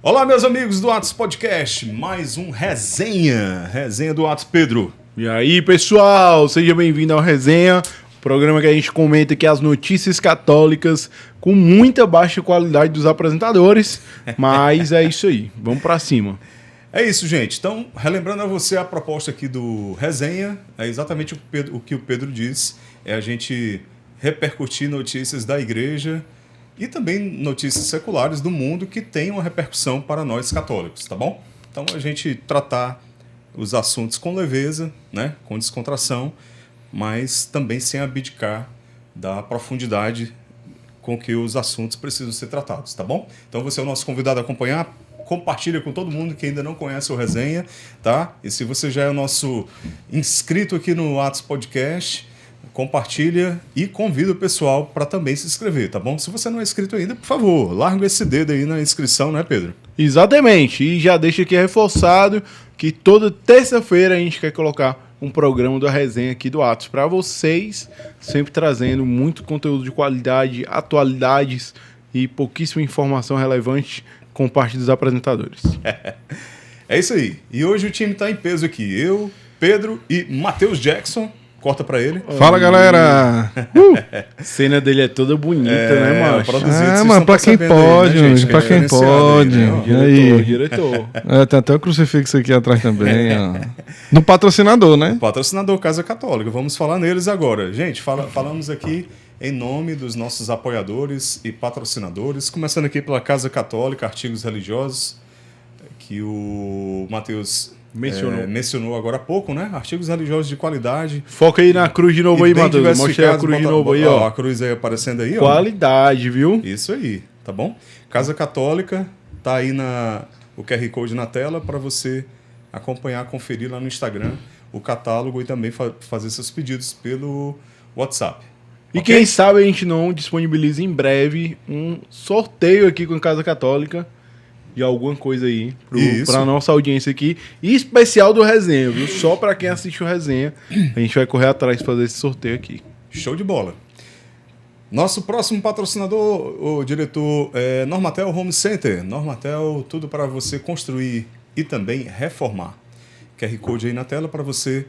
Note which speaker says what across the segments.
Speaker 1: Olá, meus amigos do Atos Podcast, mais um resenha do Atos Pedro.
Speaker 2: E aí, pessoal, seja bem-vindo ao Resenha, programa que a gente comenta aqui as notícias católicas com muita baixa qualidade dos apresentadores, mas é isso aí, vamos pra cima.
Speaker 1: É isso, gente. Então, relembrando a você a proposta aqui do Resenha, é exatamente o que o Pedro disse, é a gente repercutir notícias da igreja e também notícias seculares do mundo que tenham uma repercussão para nós católicos, tá bom? Então, a gente tratar os assuntos com leveza, né, com descontração, mas também sem abdicar da profundidade com que os assuntos precisam ser tratados, tá bom? Então, você é o nosso convidado a acompanhar. Compartilha com todo mundo que ainda não conhece o Resenha, tá? E se você já é o nosso inscrito aqui no Atos Podcast, compartilha e convida o pessoal para também se inscrever, tá bom? Se você não é inscrito ainda, por favor, larga esse dedo aí na inscrição, né, Pedro?
Speaker 2: Exatamente, e já deixa aqui reforçado que toda terça-feira a gente quer colocar um programa da Resenha aqui do Atos para vocês, sempre trazendo muito conteúdo de qualidade, atualidades e pouquíssima informação relevante com parte dos apresentadores.
Speaker 1: É isso aí. E hoje o time tá em peso aqui. Eu, Pedro e Matheus Jackson. Corta pra ele.
Speaker 3: Fala, galera!
Speaker 2: A cena dele é toda bonita, né, macho?
Speaker 3: Mano, pra quem pode,
Speaker 1: aí, né, gente?
Speaker 3: pra quem pode.
Speaker 2: Diretor, diretor.
Speaker 3: Tem até o crucifixo aqui atrás também, ó. No patrocinador, né?
Speaker 1: Patrocinador Casa Católica. Vamos falar neles agora. Gente, falamos aqui em nome dos nossos apoiadores e patrocinadores, começando aqui pela Casa Católica, artigos religiosos, que o Matheus mencionou agora há pouco, né? Artigos religiosos de qualidade.
Speaker 2: Foca aí na cruz de novo aí, Matheus. Mostra aí a cruz de novo aí, ó.
Speaker 1: A cruz aí aparecendo aí, ó.
Speaker 2: Qualidade, viu?
Speaker 1: Isso aí, tá bom? Casa Católica, tá aí o QR Code na tela para você acompanhar, conferir lá no Instagram o catálogo e também fazer seus pedidos pelo WhatsApp.
Speaker 2: E quem sabe a gente não disponibiliza em breve um sorteio aqui com a Casa Católica de alguma coisa aí para nossa audiência aqui, e especial do Resenha, viu? Só para quem assiste o Resenha, a gente vai correr atrás de fazer esse sorteio aqui.
Speaker 1: Show de bola. Nosso próximo patrocinador, o diretor, é Normatel Home Center. Normatel, tudo para você construir e também reformar. QR Code aí na tela para você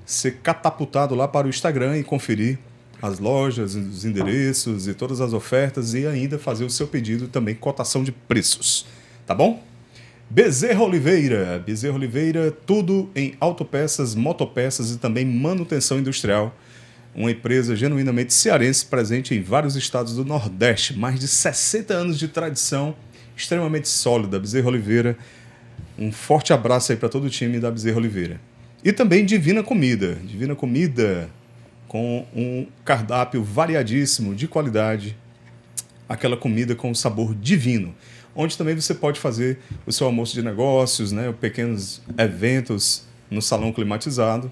Speaker 1: ser catapultado lá para o Instagram e conferir as lojas, os endereços e todas as ofertas e ainda fazer o seu pedido também, cotação de preços. Tá bom? Bezerra Oliveira, tudo em autopeças, motopeças e também manutenção industrial. Uma empresa genuinamente cearense, presente em vários estados do Nordeste. Mais de 60 anos de tradição, extremamente sólida. Bezerra Oliveira, um forte abraço aí para todo o time da Bezerra Oliveira. E também Divina Comida com um cardápio variadíssimo, de qualidade, aquela comida com sabor divino, onde também você pode fazer o seu almoço de negócios, né, pequenos eventos no salão climatizado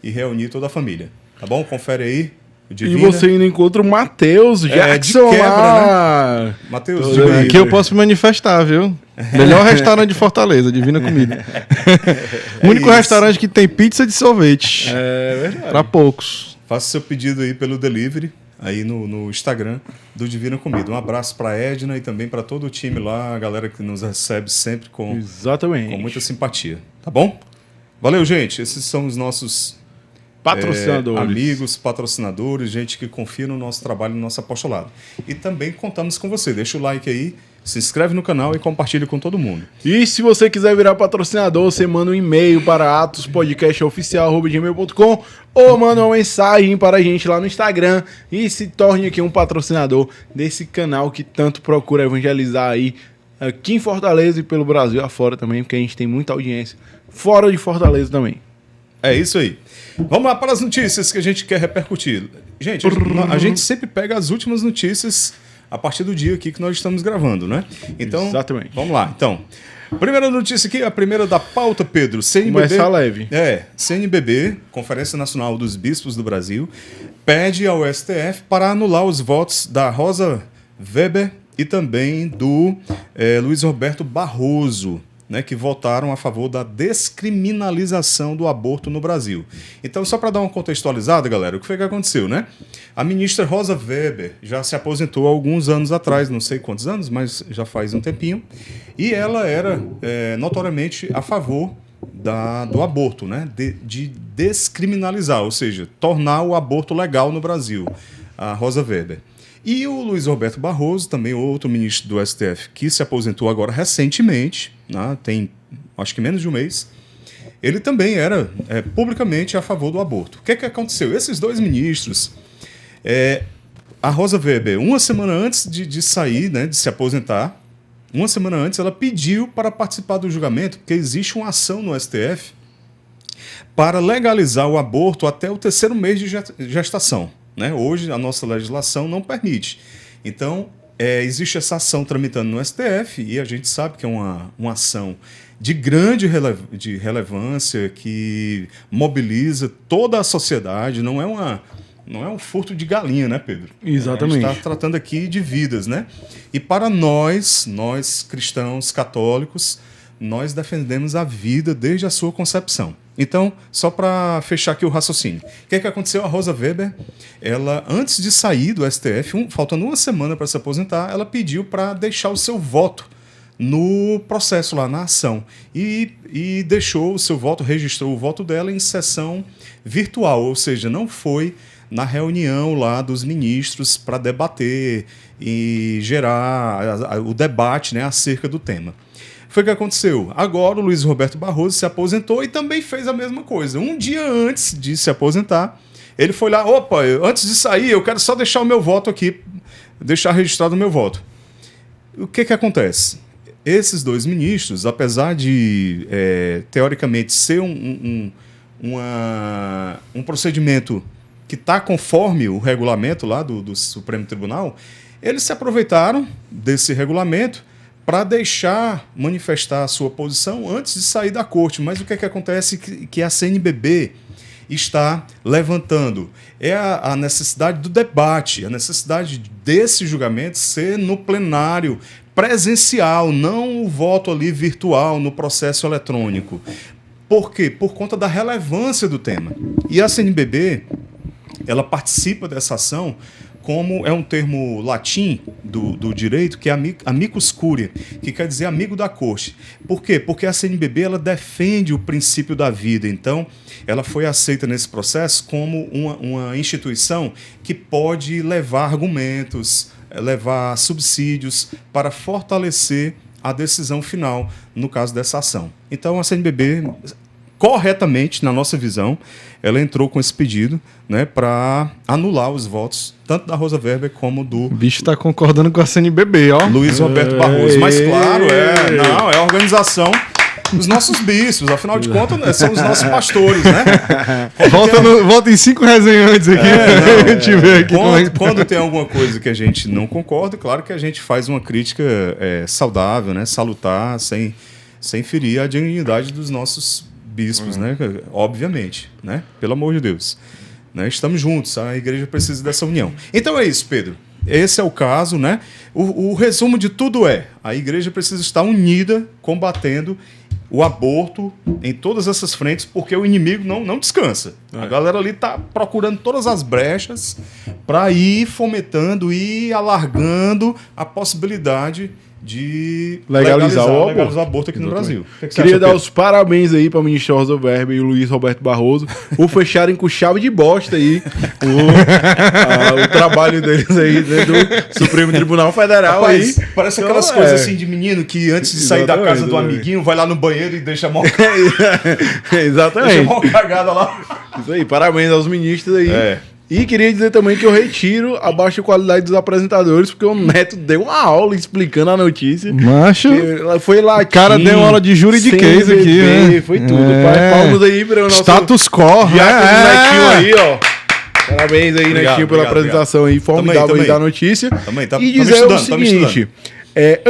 Speaker 1: e reunir toda a família, tá bom? Confere aí. Divina.
Speaker 2: E você ainda encontra o Matheus Jackson,
Speaker 1: de quebra, né? Matheus,
Speaker 3: aqui eu posso me manifestar, viu? Melhor restaurante de Fortaleza, Divina Comida. O único restaurante que tem pizza de sorvete.
Speaker 2: É verdade.
Speaker 3: Para poucos.
Speaker 1: Faça seu pedido aí pelo delivery, aí no Instagram do Divina Comida. Um abraço para Edna e também para todo o time lá, a galera que nos recebe sempre com muita simpatia. Tá bom? Valeu, gente. Esses são os nossos
Speaker 2: patrocinadores.
Speaker 1: Amigos, patrocinadores, gente que confia no nosso trabalho, no nosso apostolado. E também contamos com você. Deixa o like aí, se inscreve no canal e compartilha com todo mundo.
Speaker 2: E se você quiser virar patrocinador, você manda um e-mail para atospodcastoficial@gmail.com ou manda uma mensagem para a gente lá no Instagram e se torne aqui um patrocinador desse canal que tanto procura evangelizar aí aqui em Fortaleza e pelo Brasil afora também, porque a gente tem muita audiência fora de Fortaleza também.
Speaker 1: É isso aí. Vamos lá para as notícias que a gente quer repercutir. Gente, a gente sempre pega as últimas notícias a partir do dia aqui que nós estamos gravando, né? Então,
Speaker 2: exatamente.
Speaker 1: Vamos lá. Então, primeira notícia aqui, a primeira da pauta, Pedro. CNBB,
Speaker 2: começar leve.
Speaker 1: CNBB, Conferência Nacional dos Bispos do Brasil, pede ao STF para anular os votos da Rosa Weber e também do Luiz Roberto Barroso, né, que votaram a favor da descriminalização do aborto no Brasil. Então, só para dar uma contextualizada, galera, o que foi que aconteceu, né? A ministra Rosa Weber já se aposentou há alguns anos atrás, não sei quantos anos, mas já faz um tempinho, e ela era notoriamente a favor do aborto, né? De descriminalizar, ou seja, tornar o aborto legal no Brasil, a Rosa Weber. E o Luiz Roberto Barroso, também outro ministro do STF, que se aposentou agora recentemente, né, tem acho que menos de um mês, ele também era publicamente a favor do aborto. O que aconteceu? Esses dois ministros, a Rosa Weber, uma semana antes de sair, né, de se aposentar, uma semana antes ela pediu para participar do julgamento, porque existe uma ação no STF para legalizar o aborto até o 3º mês de gestação. Né? Hoje a nossa legislação não permite. Então, existe essa ação tramitando no STF e a gente sabe que é uma ação de grande relevância que mobiliza toda a sociedade, não é um furto de galinha, né, Pedro?
Speaker 2: Exatamente.
Speaker 1: A gente está tratando aqui de vidas, né? E para nós cristãos católicos, nós defendemos a vida desde a sua concepção. Então, só para fechar aqui o raciocínio. O que aconteceu? A Rosa Weber, ela, antes de sair do STF, faltando uma semana para se aposentar, ela pediu para deixar o seu voto no processo lá, na ação. E deixou o seu voto, registrou o voto dela em sessão virtual, ou seja, não foi na reunião lá dos ministros para debater e gerar o debate, né, acerca do tema. Foi o que aconteceu. Agora o Luiz Roberto Barroso se aposentou e também fez a mesma coisa. Um dia antes de se aposentar, ele foi lá, opa, antes de sair eu quero só deixar o meu voto aqui, deixar registrado o meu voto. O que acontece? Esses dois ministros, apesar de, teoricamente, ser um procedimento que está conforme o regulamento lá do Supremo Tribunal, eles se aproveitaram desse regulamento para deixar manifestar a sua posição antes de sair da corte. Mas o que acontece que a CNBB está levantando é a necessidade do debate, a necessidade desse julgamento ser no plenário presencial, não o voto ali virtual no processo eletrônico. Por quê? Por conta da relevância do tema. E a CNBB, ela participa dessa ação como é um termo latim do direito, que é amicus curiae, que quer dizer amigo da corte. Por quê? Porque a CNBB ela defende o princípio da vida. Então, ela foi aceita nesse processo como uma instituição que pode levar argumentos, levar subsídios para fortalecer a decisão final no caso dessa ação. Então, a CNBB, corretamente, na nossa visão, ela entrou com esse pedido, né, para anular os votos, tanto da Rosa Weber como do...
Speaker 3: O bicho está concordando com a CNBB, ó.
Speaker 1: Luiz Roberto Barroso. Mas, claro, é a organização dos nossos bispos. Afinal de contas, né, são os nossos pastores, né?
Speaker 3: Volta em 5 resenhantes aqui.
Speaker 1: Quando tem alguma coisa que a gente não concorda, claro que a gente faz uma crítica saudável, né, salutar, sem ferir a dignidade dos nossos bispos, né? Obviamente, né? Pelo amor de Deus. Né? Estamos juntos, a igreja precisa dessa união. Então é isso, Pedro. Esse é o caso, né? O resumo de tudo a igreja precisa estar unida, combatendo o aborto em todas essas frentes, porque o inimigo não descansa. A galera ali está procurando todas as brechas para ir fomentando e alargando a possibilidade de legalizar o aborto aqui no Brasil.
Speaker 2: Queria dar os parabéns aí para o ministro Rosa Weber e o Luiz Roberto Barroso por fecharem com chave de bosta aí o trabalho deles aí dentro do Supremo Tribunal Federal.
Speaker 1: Rapaz, aí. Parece aquelas coisas assim de menino que antes de sair da casa do amiguinho vai lá no banheiro e deixa a mão
Speaker 2: exatamente.
Speaker 1: Deixa a mão cagada lá.
Speaker 2: Isso aí, parabéns aos ministros aí. E queria dizer também que eu retiro a baixa qualidade dos apresentadores, porque o Neto deu uma aula explicando a notícia.
Speaker 3: Macho.
Speaker 2: Foi lá.
Speaker 3: O cara deu uma aula de juridiquês aqui, né?
Speaker 2: Foi tudo. Palmas aí para o nosso
Speaker 3: status quo,
Speaker 2: Netinho aí, ó. Parabéns aí, Netinho, pela apresentação aí formidável aí da notícia. E dizer o seguinte...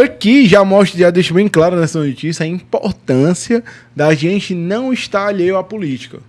Speaker 2: aqui já deixa bem claro nessa notícia a importância da gente não estar alheio à política.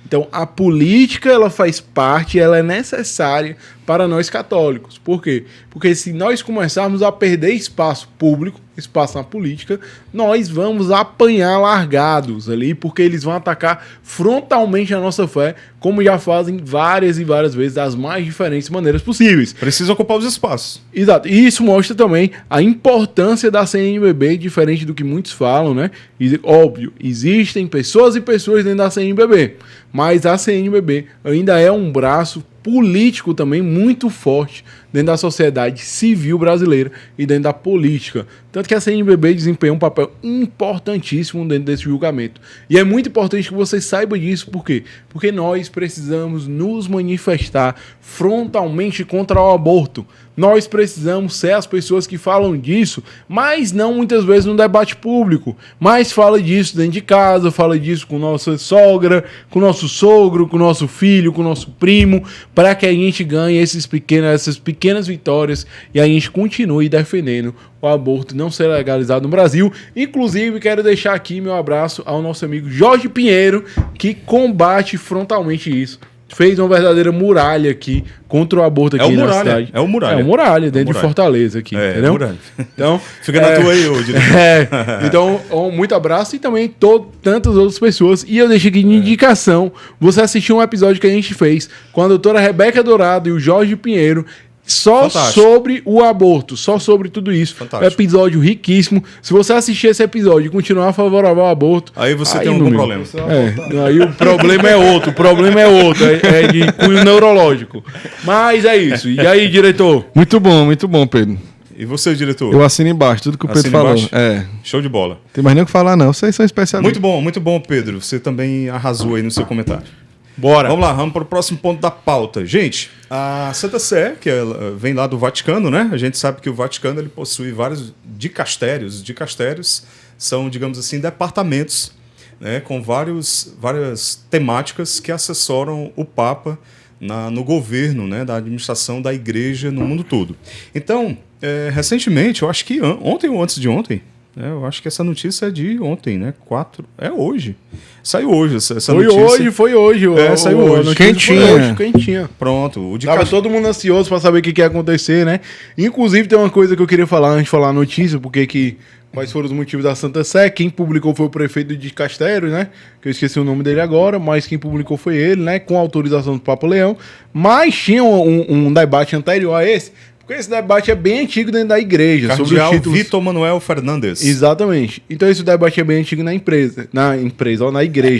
Speaker 2: Então, a política, ela faz parte, ela é necessária para nós católicos. Por quê? Porque se nós começarmos a perder espaço público, espaço na política, nós vamos apanhar largados ali, porque eles vão atacar frontalmente a nossa fé, como já fazem várias e várias vezes, das mais diferentes maneiras possíveis.
Speaker 1: Precisa ocupar os espaços.
Speaker 2: Exato. E isso mostra também a importância da CNBB, diferente do que muitos falam, né? E, óbvio, existem pessoas e pessoas dentro da CNBB, mas a CNBB ainda é um braço político também muito forte dentro da sociedade civil brasileira e dentro da política. Tanto que a CNBB desempenha um papel importantíssimo dentro desse julgamento. E é muito importante que você saiba disso, por quê? Porque nós precisamos nos manifestar frontalmente contra o aborto. Nós precisamos ser as pessoas que falam disso, mas não muitas vezes no debate público, mas fala disso dentro de casa, fala disso com nossa sogra, com nosso sogro, com nosso filho, com nosso primo, para que a gente ganhe essas pequenas vitórias e a gente continue defendendo o aborto não ser legalizado no Brasil. Inclusive, quero deixar aqui meu abraço ao nosso amigo Jorge Pinheiro, que combate frontalmente isso. Fez uma verdadeira muralha aqui contra o aborto aqui na cidade.
Speaker 1: É o Muralha.
Speaker 2: É o Muralha, dentro de Fortaleza aqui, entendeu?
Speaker 1: Muralha.
Speaker 2: Então,
Speaker 1: fica na tua aí, ô diretor.
Speaker 2: Então, muito abraço e também tantas outras pessoas. E eu deixo aqui de indicação, você assistiu um episódio que a gente fez com a doutora Rebeca Dourado e o Jorge Pinheiro, só
Speaker 1: Fantástico.
Speaker 2: sobre o aborto, só sobre tudo isso.
Speaker 1: Fantástico.
Speaker 2: Episódio riquíssimo. Se você assistir esse episódio e continuar favorável ao aborto,
Speaker 1: Aí você tem algum problema.
Speaker 2: Aí o problema é outro. É de cunho neurológico. Mas é isso. E aí, diretor?
Speaker 3: Muito bom, Pedro.
Speaker 1: E você, diretor?
Speaker 3: Eu assino embaixo, tudo que o Pedro
Speaker 1: Assina
Speaker 3: falou.
Speaker 1: embaixo?
Speaker 3: É.
Speaker 1: Show de bola.
Speaker 3: Tem mais nem o que falar, não. Vocês são especialistas.
Speaker 1: Muito bom, Pedro. Você também arrasou aí no seu comentário.
Speaker 2: Bora.
Speaker 1: Vamos lá, vamos para o próximo ponto da pauta. Gente, a Santa Sé, que vem lá do Vaticano, né? A gente sabe que o Vaticano ele possui vários dicastérios. Dicastérios são, digamos assim, departamentos, né, com várias temáticas que assessoram o Papa no governo, né, da administração da Igreja no mundo todo. Então, recentemente, eu acho que ontem ou antes de ontem, eu acho que essa notícia é de ontem, né? É hoje. Saiu hoje essa notícia.
Speaker 2: Foi hoje.
Speaker 1: Saiu hoje.
Speaker 2: Quentinha.
Speaker 1: Pronto.
Speaker 2: Tava todo mundo ansioso pra saber o que ia acontecer, né? Inclusive, tem uma coisa que eu queria falar antes de falar a notícia, quais foram os motivos da Santa Sé. Quem publicou foi o prefeito de Castelo, né? Que eu esqueci o nome dele agora, mas quem publicou foi ele, né? Com autorização do Papa Leão. Mas tinha um debate anterior a esse, porque esse debate é bem antigo dentro da igreja.
Speaker 1: Cardeal
Speaker 2: sobre os títulos...
Speaker 1: Vitor Manuel Fernandes.
Speaker 2: Exatamente. Então esse debate é bem antigo na igreja,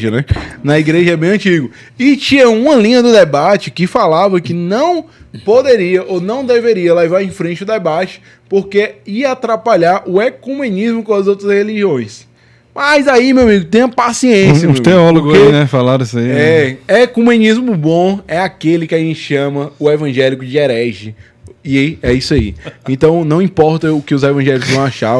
Speaker 2: né? Na igreja é bem antigo. E tinha uma linha do debate que falava que não poderia ou não deveria levar em frente o debate porque ia atrapalhar o ecumenismo com as outras religiões. Mas aí, meu amigo, tenha paciência.
Speaker 3: Os teólogos aí, né? Falaram isso aí.
Speaker 2: Ecumenismo bom é aquele que a gente chama o evangélico de herege. E é isso aí. Então, não importa o que os evangélicos vão achar,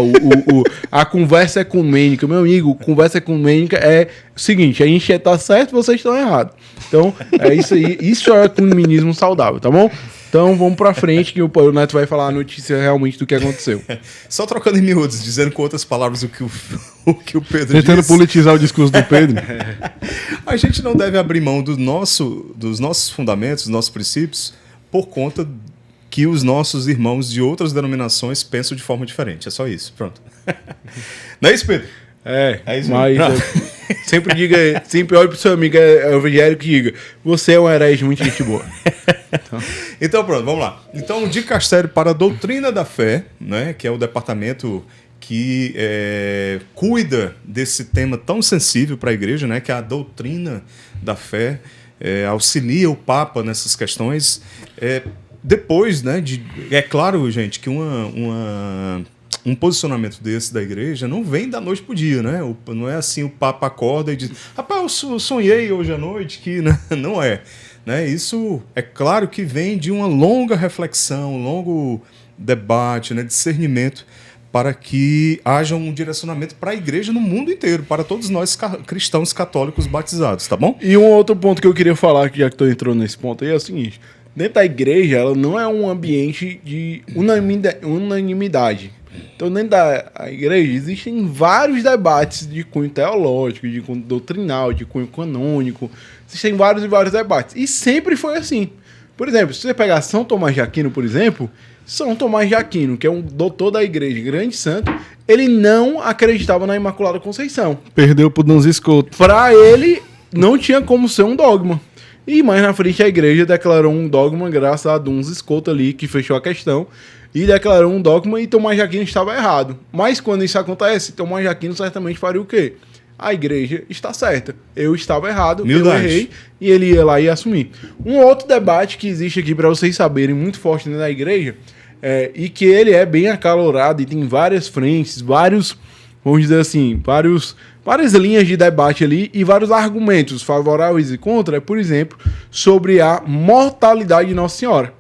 Speaker 2: a conversa ecumênica, meu amigo, conversa ecumênica é o seguinte, a gente está certo, vocês estão errados. Então, é isso aí. Isso é ecumenismo saudável, tá bom? Então, vamos pra frente que o Neto vai falar a notícia realmente do que aconteceu.
Speaker 1: Só trocando em miúdos, dizendo com outras palavras o que o Pedro
Speaker 3: Tentando
Speaker 1: disse.
Speaker 3: politizar o discurso do Pedro.
Speaker 1: A gente não deve abrir mão dos nossos fundamentos, dos nossos princípios, por conta que os nossos irmãos de outras denominações pensam de forma diferente. É só isso. Pronto. Não é isso, Pedro?
Speaker 2: É
Speaker 1: isso
Speaker 2: mas sempre olhe pro seu amigo evangélico e diga, você é um herege muito gente boa.
Speaker 1: Então pronto, vamos lá. Então o dicastério para a doutrina da fé, né, que é o departamento que cuida desse tema tão sensível para a igreja, né, que é a doutrina da fé, auxilia o Papa nessas questões. Depois, né, é claro, gente, que um posicionamento desse da igreja não vem da noite pro dia, né? Não é assim, o Papa acorda e diz, rapaz, eu sonhei hoje à noite que... Né? Não é. Né? Isso é claro que vem de uma longa reflexão, um longo debate, né, discernimento, para que haja um direcionamento para a igreja no mundo inteiro, para todos nós cristãos católicos batizados, tá bom?
Speaker 2: E um outro ponto que eu queria falar, que já que tu entrou nesse ponto aí, é o seguinte... Dentro da igreja, ela não é um ambiente de unanimidade. Então, dentro da igreja, existem vários debates de cunho teológico, de cunho doutrinal, de cunho canônico. Existem vários e vários debates. E sempre foi assim. Por exemplo, se você pegar São Tomás de Aquino, por exemplo, São Tomás de Aquino, que é um doutor da igreja, grande santo, ele não acreditava na Imaculada Conceição.
Speaker 3: Perdeu pro Duns Scoto.
Speaker 2: Para ele, não tinha como ser um dogma. E mais na frente a igreja declarou um dogma graças a Duns Scoto ali, que fechou a questão, e declarou um dogma e Tomás de Aquino estava errado. Mas quando isso acontece, Tomás de Aquino certamente faria o quê? A igreja está certa. Eu estava errado, eu errei, e ele ia lá e assumir. Um outro debate que existe aqui para vocês saberem, muito forte dentro da igreja, e que ele é bem acalorado e tem várias frentes, vários, vamos dizer assim, várias linhas de debate ali e vários argumentos favoráveis e contra, por exemplo, sobre a mortalidade de Nossa Senhora.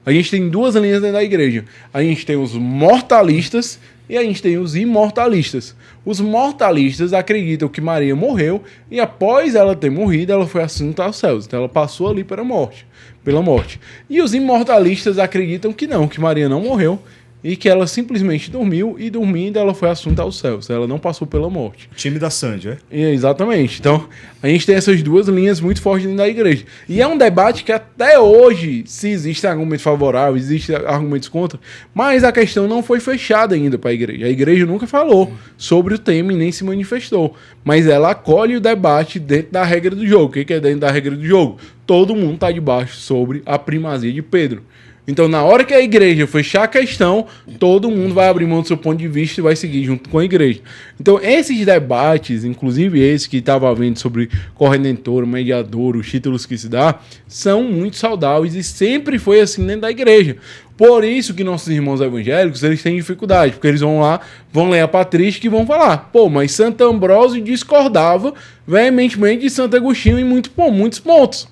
Speaker 2: A gente tem duas linhas dentro da igreja. A gente tem os mortalistas e a gente tem os imortalistas. Os mortalistas acreditam que Maria morreu e após ela ter morrido, ela foi assunta aos céus. Então ela passou ali pela morte. E os imortalistas acreditam que não, que Maria não morreu e que ela simplesmente dormiu e dormindo ela foi assunta aos céus. Ela não passou pela morte.
Speaker 1: Time da Sandy, é?
Speaker 2: Exatamente. Então, a gente tem essas duas linhas muito fortes dentro da igreja. E é um debate que até hoje, se existem argumentos favoráveis, existem argumentos contra, mas a questão não foi fechada ainda para a igreja. A igreja nunca falou sobre o tema e nem se manifestou. Mas ela acolhe o debate dentro da regra do jogo. O que é dentro da regra do jogo? Todo mundo está debaixo sobre a primazia de Pedro. Então, na hora que a igreja fechar a questão, todo mundo vai abrir mão do seu ponto de vista e vai seguir junto com a igreja. Então, esses debates, inclusive esse que estava havendo sobre corredentor, mediador, os títulos que se dá, são muito saudáveis e sempre foi assim dentro da igreja. Por isso que nossos irmãos evangélicos, eles têm dificuldade, porque eles vão lá, vão ler a patrística e vão falar, mas Santo Ambrósio discordava veementemente de Santo Agostinho em muitos pontos.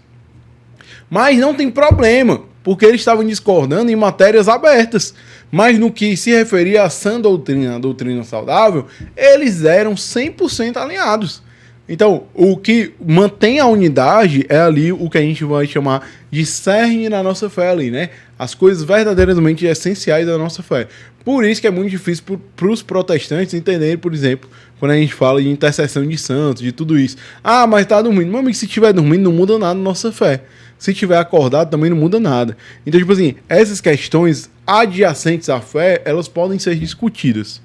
Speaker 2: Mas não tem problema, porque eles estavam discordando em matérias abertas. Mas no que se referia à sã doutrina, a doutrina saudável, eles eram 100% alinhados. Então, o que mantém a unidade é ali o que a gente vai chamar de cerne na nossa fé ali, né? As coisas verdadeiramente essenciais da nossa fé. Por isso que é muito difícil para os protestantes entenderem, por exemplo, quando a gente fala de intercessão de santos, de tudo isso. Ah, mas tá dormindo. Meu amigo, se estiver dormindo, não muda nada na nossa fé. Se estiver acordado, também não muda nada. Então, tipo assim, essas questões adjacentes à fé, elas podem ser discutidas.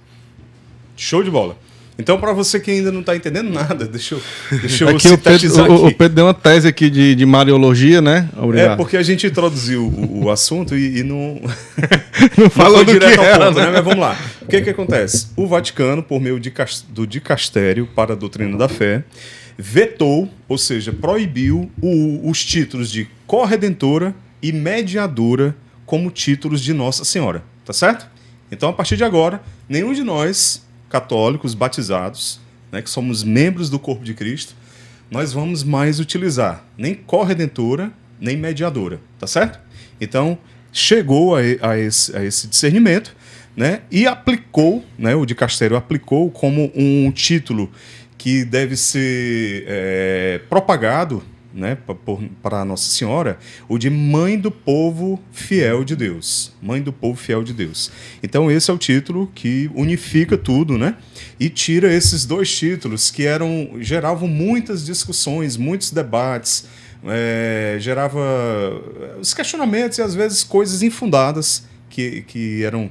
Speaker 1: Show de bola. Então, para você que ainda não está entendendo nada, deixa eu
Speaker 3: aqui o Pedro deu uma tese aqui de Mariologia, né?
Speaker 1: Obrigado. Porque a gente introduziu o assunto e não...
Speaker 3: não falou do direto
Speaker 1: ao ponto, né? Mas vamos lá. O que acontece? O Vaticano, por meio do Dicastério para a Doutrina da Fé, vetou, ou seja, proibiu os títulos de corredentora e mediadora como títulos de Nossa Senhora, tá certo? Então, a partir de agora, nenhum de nós, católicos batizados, né, que somos membros do corpo de Cristo, nós vamos mais utilizar nem corredentora, nem mediadora, tá certo? Então, chegou a esse discernimento, né, e aplicou, né, o dicastério aplicou como um título que deve ser propagado, né, para Nossa Senhora, o de Mãe do Povo Fiel de Deus. Mãe do Povo Fiel de Deus. Então esse é o título que unifica tudo, né? E tira esses dois títulos que geravam muitas discussões, muitos debates, gerava os questionamentos e às vezes coisas infundadas que eram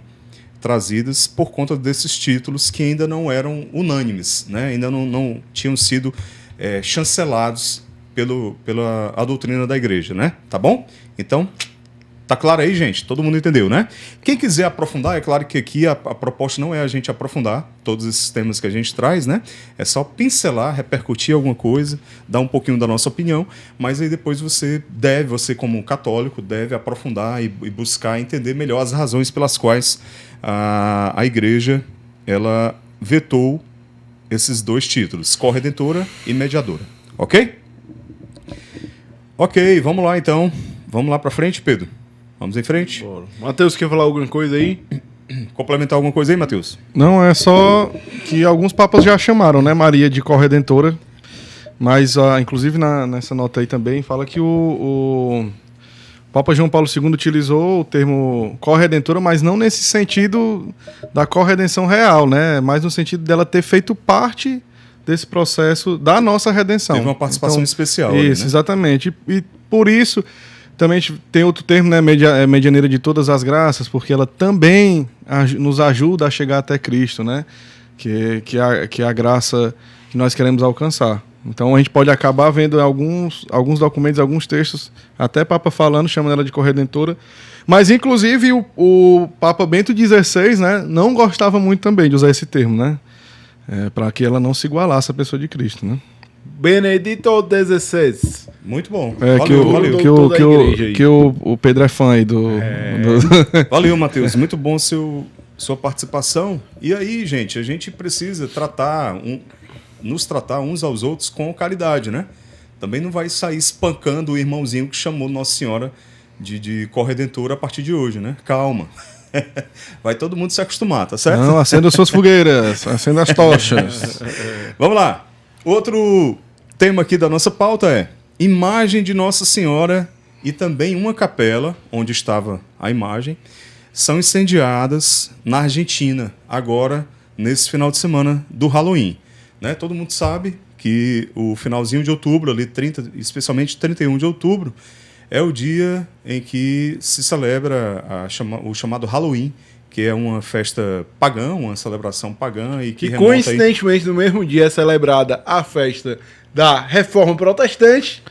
Speaker 1: trazidas por conta desses títulos que ainda não eram unânimes, né? Ainda não tinham sido chancelados pela a doutrina da igreja, né? Tá bom? Então, tá claro aí, gente? Todo mundo entendeu, né? Quem quiser aprofundar, é claro que aqui a proposta não é a gente aprofundar todos esses temas que a gente traz, né? É só pincelar, repercutir alguma coisa, dar um pouquinho da nossa opinião, mas aí depois você como católico, deve aprofundar e buscar entender melhor as razões pelas quais a igreja ela vetou esses dois títulos, corredentora e mediadora. Ok? Ok, vamos lá então. Vamos lá para frente, Pedro. Vamos em frente.
Speaker 2: Matheus, quer falar alguma coisa aí?
Speaker 1: Complementar alguma coisa aí, Matheus?
Speaker 3: Não, é só que alguns papas já chamaram, né, Maria de corredentora. Mas, inclusive, nessa nota aí também, fala que o Papa João Paulo II utilizou o termo corredentora, mas não nesse sentido da corredenção real, né? Mas no sentido dela ter feito parte desse processo da nossa redenção.
Speaker 1: Teve uma participação especial.
Speaker 3: Isso,
Speaker 1: ali, né?
Speaker 3: Exatamente. E por isso, Também a gente tem outro termo, né? Medianeira de todas as graças, porque ela também nos ajuda a chegar até Cristo, né? Que é a graça que nós queremos alcançar. Então a gente pode acabar vendo alguns documentos, alguns textos, até Papa falando, chamando ela de corredentora. Mas, inclusive, o Papa Bento XVI, né, não gostava muito também de usar esse termo, né? Para que ela não se igualasse à pessoa de Cristo, né?
Speaker 2: Benedito XVI.
Speaker 1: Muito bom.
Speaker 2: Valeu.
Speaker 3: Que o Pedro é fã aí do...
Speaker 1: Valeu, Matheus. Muito bom sua participação. E aí, gente, a gente precisa nos tratar uns aos outros com caridade, né? Também não vai sair espancando o irmãozinho que chamou Nossa Senhora de corredentora a partir de hoje, né? Calma. Vai todo mundo se acostumar, tá certo?
Speaker 3: Não, acenda suas fogueiras, acenda as tochas.
Speaker 1: Vamos lá. Outro tema aqui da nossa pauta é imagem de Nossa Senhora e também uma capela, onde estava a imagem, são incendiadas na Argentina, agora, nesse final de semana do Halloween. Né? Todo mundo sabe que o finalzinho de outubro, ali especialmente 31 de outubro, é o dia em que se celebra o chamado Halloween, que é uma festa pagã, uma celebração pagã. E que
Speaker 2: coincidentemente, no mesmo dia é celebrada a festa da Reforma Protestante.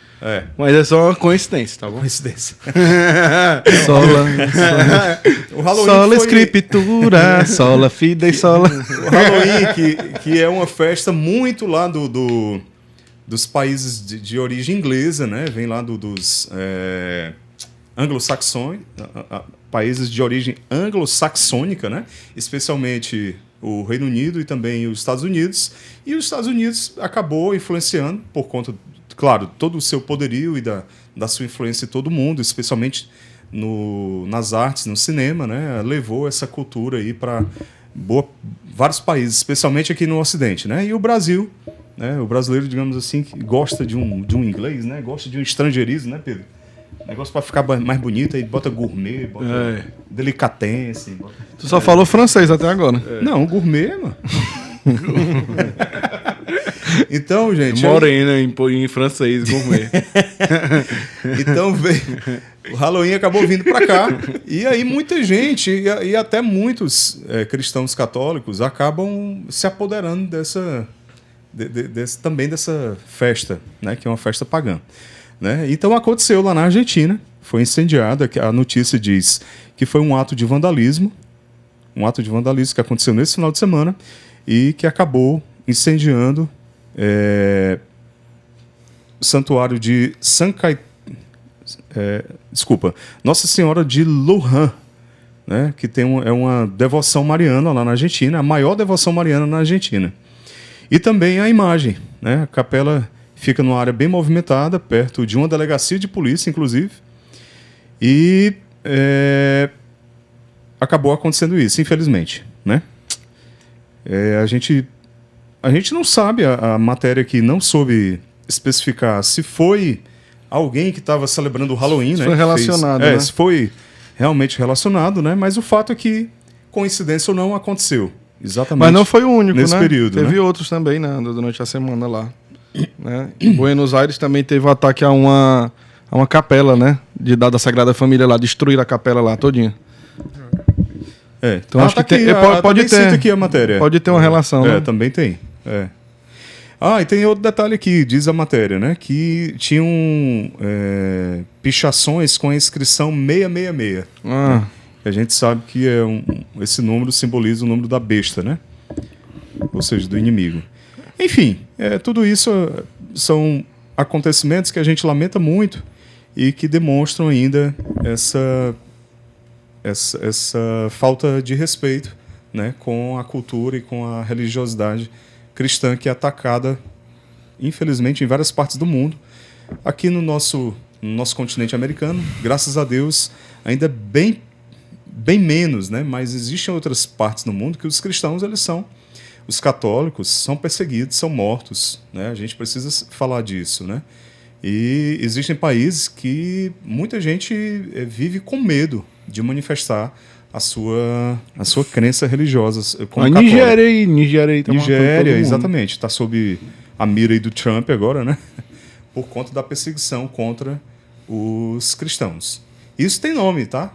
Speaker 2: Mas é só uma coincidência, tá bom?
Speaker 1: Coincidência.
Speaker 3: O Halloween sola escritura, sola fide e sola.
Speaker 1: O Halloween, que é uma festa muito lá dos países de origem inglesa, né? Vem lá dos anglo-saxões, países de origem anglo-saxônica, né? Especialmente o Reino Unido e também os Estados Unidos. E os Estados Unidos acabou influenciando, por conta, claro, todo o seu poderio e da sua influência em todo mundo, especialmente nas artes, no cinema, né? Levou essa cultura aí para vários países, especialmente aqui no Ocidente, né? E o Brasil, né? O brasileiro, digamos assim, que gosta de um inglês, né? Gosta de um estrangeirismo, né, Pedro? Negócio para ficar mais bonito, aí bota gourmet, bota delicatessen.
Speaker 3: Tu só falou francês até agora.
Speaker 1: Não, gourmet, mano. Então, gente...
Speaker 2: Morena em francês, gourmet.
Speaker 1: Então, o Halloween acabou vindo para cá. E aí muita gente, e até muitos cristãos católicos, acabam se apoderando também dessa festa, né, que é uma festa pagã. Né? Então aconteceu lá na Argentina, foi incendiada, a notícia diz que foi um ato de vandalismo que aconteceu nesse final de semana e que acabou incendiando o santuário de Nossa Senhora de Luján, né? Que é uma devoção mariana lá na Argentina, a maior devoção mariana na Argentina. E também a imagem, né? A capela fica numa área bem movimentada, perto de uma delegacia de polícia, inclusive. E acabou acontecendo isso, infelizmente, né? A gente não sabe, a matéria aqui não soube especificar se foi alguém que estava celebrando o Halloween,
Speaker 3: se
Speaker 1: né?
Speaker 3: Foi relacionado, né?
Speaker 1: Se foi realmente relacionado, né? Mas o fato é que, coincidência ou não, aconteceu. Exatamente.
Speaker 3: Mas não foi o único,
Speaker 1: nesse
Speaker 3: né?
Speaker 1: período.
Speaker 3: Teve outros também, né? Durante a semana lá. Né? Em Buenos Aires também teve um ataque a uma capela, né? Da Sagrada Família lá, destruir a capela lá todinha.
Speaker 1: Então acho que tem, pode ter aqui a matéria.
Speaker 3: Pode ter uma relação, né?
Speaker 1: Também tem. E tem outro detalhe aqui, diz a matéria, né? Que tinham pichações com a inscrição 666. Né? A gente sabe que esse número simboliza o número da besta, né? Ou seja, do inimigo. Enfim, tudo isso são acontecimentos que a gente lamenta muito e que demonstram ainda essa falta de respeito, né, com a cultura e com a religiosidade cristã que é atacada, infelizmente, em várias partes do mundo. Aqui no nosso continente americano, graças a Deus, ainda bem menos, né, mas existem outras partes do mundo que os cristãos, os católicos são perseguidos, são mortos, né? A gente precisa falar disso, né? E existem países que muita gente vive com medo de manifestar a sua crença religiosa como
Speaker 2: católico. Nigéria tá
Speaker 1: Nigéria, exatamente, está sob a mira aí do Trump agora, né? Por conta da perseguição contra os cristãos. Isso tem nome, tá?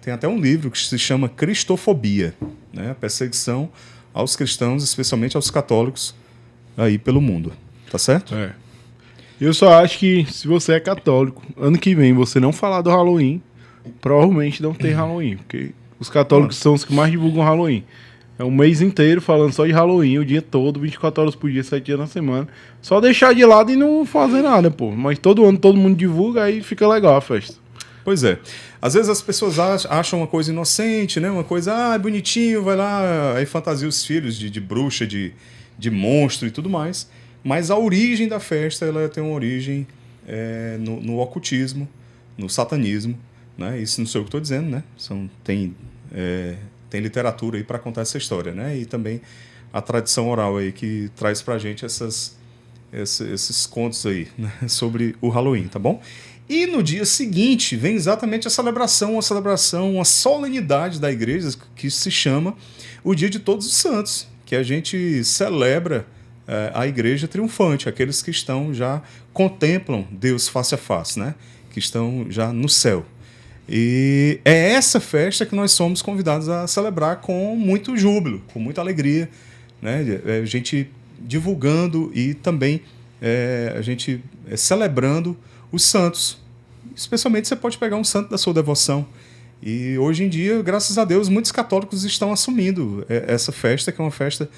Speaker 1: Tem até um livro que se chama Cristofobia, né? A perseguição aos cristãos, especialmente aos católicos, aí pelo mundo. Tá certo?
Speaker 2: Eu só acho que se você é católico, ano que vem você não falar do Halloween, provavelmente não tem Halloween, porque os católicos são os que mais divulgam Halloween. É um mês inteiro falando só de Halloween, o dia todo, 24 horas por dia, 7 dias na semana. Só deixar de lado e não fazer nada, pô. Mas todo ano todo mundo divulga, aí fica legal a festa.
Speaker 1: Pois é. Às vezes as pessoas acham uma coisa inocente, né? Uma coisa, bonitinho, vai lá, aí fantasia os filhos de bruxa, de monstro e tudo mais. Mas a origem da festa, ela tem uma origem no ocultismo, no satanismo, né? Isso não sei o que estou dizendo, né? Tem literatura aí para contar essa história, né? E também a tradição oral aí que traz pra gente esses contos aí, né? Sobre o Halloween, tá bom? E no dia seguinte vem exatamente a celebração, uma solenidade da igreja que se chama o Dia de Todos os Santos, que a gente celebra a igreja triunfante, aqueles que já contemplam Deus face a face, né? Que estão já no céu. E é essa festa que nós somos convidados a celebrar com muito júbilo, com muita alegria, né? A gente divulgando e também a gente celebrando os santos. Especialmente você pode pegar um santo da sua devoção. E hoje em dia, graças a Deus, muitos católicos estão assumindo essa festa, que é uma festa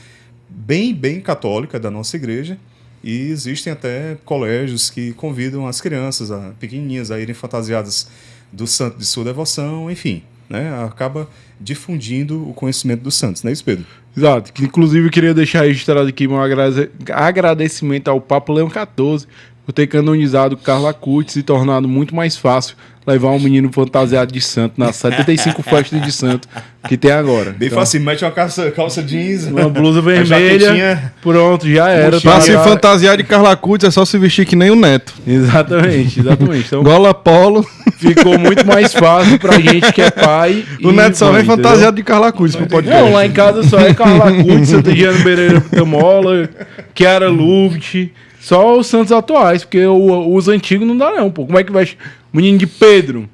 Speaker 1: bem, bem católica da nossa igreja. E existem até colégios que convidam as crianças, pequenininhas, a irem fantasiadas do santo de sua devoção, enfim, né? Acaba difundindo o conhecimento dos santos, não é isso, Pedro?
Speaker 2: Exato, que inclusive eu queria deixar registrado aqui um agradecimento ao Papa Leão XIV por ter canonizado Carlo Acutis e tornado muito mais fácil levar um menino fantasiado de santo nas 75 festas de santo que tem agora.
Speaker 1: Bem fácil, mete uma calça jeans,
Speaker 2: uma blusa vermelha, pronto, já era.
Speaker 3: Pra se fantasiar de Carlo Acutis é só se vestir que nem o Neto.
Speaker 2: Exatamente. Então,
Speaker 3: gola polo.
Speaker 2: Ficou muito mais fácil pra gente que é pai.
Speaker 3: O Neto só vem fantasiado de Carlo Acutis pro podcast.
Speaker 2: Não, lá em casa só é Carlo Acutis, Santa Giana Bereira Tamola, Chiara Luft, só os santos atuais, porque os antigos não dá não, pô. Como é que vai... Menino de Pedro.